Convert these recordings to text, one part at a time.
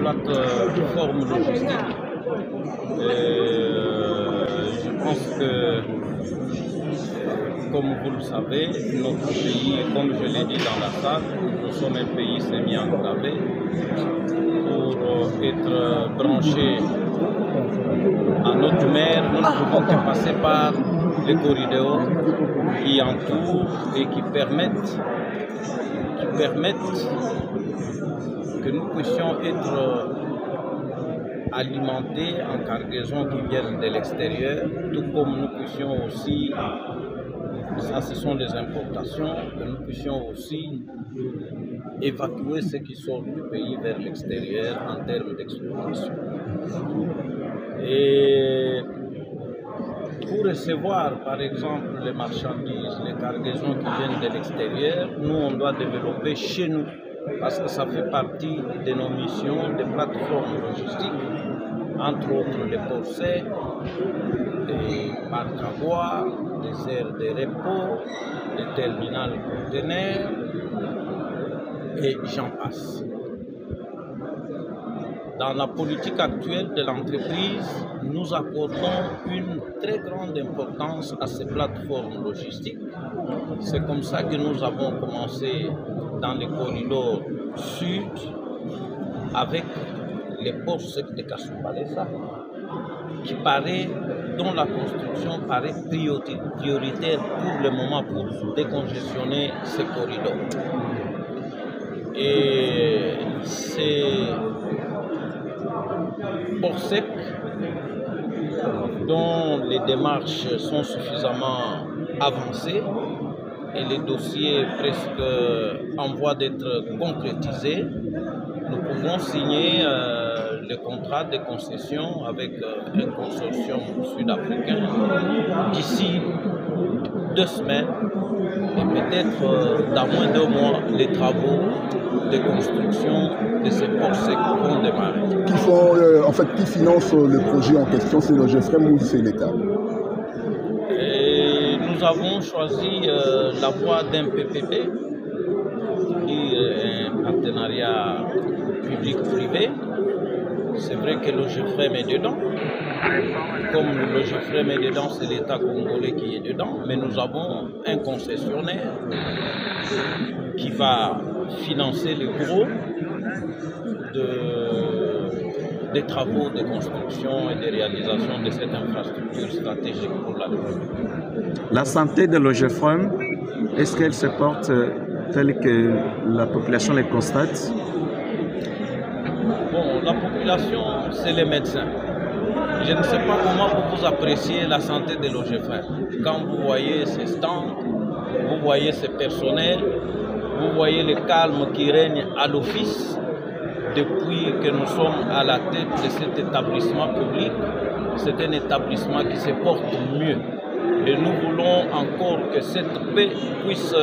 plateforme logistique. Je pense que, comme vous le savez, notre pays, comme je l'ai dit dans la salle, nous sommes un pays semi-enclavé. Pour être branché à notre mer, nous ne pouvons que passer par les corridors qui entourent et qui permettent que nous puissions être alimentés en cargaisons qui viennent de l'extérieur, tout comme nous puissions aussi, ça ce sont les importations, que nous puissions aussi évacuer ce qui sort du pays vers l'extérieur en termes d'exploitation. Et pour recevoir par exemple les marchandises, les cargaisons qui viennent de l'extérieur, nous on doit développer chez nous, parce que ça fait partie de nos missions, des plateformes logistiques, entre autres les ports secs, des parcs à bois, des aires de repos, des terminals conteneurs, et j'en passe. Dans la politique actuelle de l'entreprise, nous accordons une très grande importance à ces plateformes logistiques. C'est comme ça que nous avons commencé dans les corridors sud avec les ports secs de Kasumbalesa, dont la construction paraît prioritaire pour le moment pour décongestionner ces corridors. Et ces ports secs dont les démarches sont suffisamment avancées et les dossiers presque en voie d'être concrétisés, nous pouvons signer le contrat de concession avec un consortium sud-africain d'ici 2 semaines et peut-être dans moins de 2 mois, les travaux de construction de ces ports secs vont démarrer. Qui finance le projet en question, c'est le GEFREM ou c'est l'État? Nous avons choisi la voie d'un PPP, qui est un partenariat public-privé. C'est vrai que le GEFREM est dedans. Comme le GEFREM est dedans, c'est l'État congolais qui est dedans. Mais nous avons un concessionnaire qui va financer le gros des travaux de construction et de réalisation de cette infrastructure stratégique pour la République. La santé de l'OGEFREM, est-ce qu'elle se porte telle que la population les constate? Bon, la population, c'est les médecins. Je ne sais pas comment vous appréciez la santé de l'OGEFREM. Quand vous voyez ces stands, vous voyez ces personnels, vous voyez le calme qui règne à l'office depuis que nous sommes à la tête de cet établissement public. C'est un établissement qui se porte mieux. Et nous voulons encore que cette paix puisse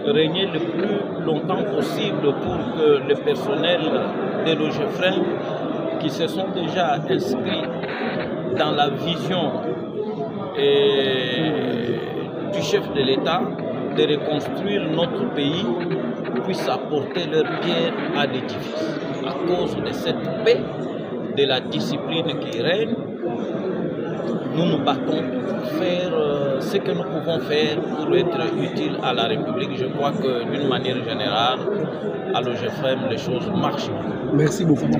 régner le plus longtemps possible pour que le personnel de l'OGEFREM qui se sont déjà inscrits dans la vision du chef de l'État de reconstruire notre pays puissent apporter leur pierre à l'édifice. À cause de cette paix, de la discipline qui règne, nous nous battons pour faire ce que nous pouvons faire pour être utiles à la République. Je crois que d'une manière générale, à l'OGEFREM, les choses marchent. Merci beaucoup.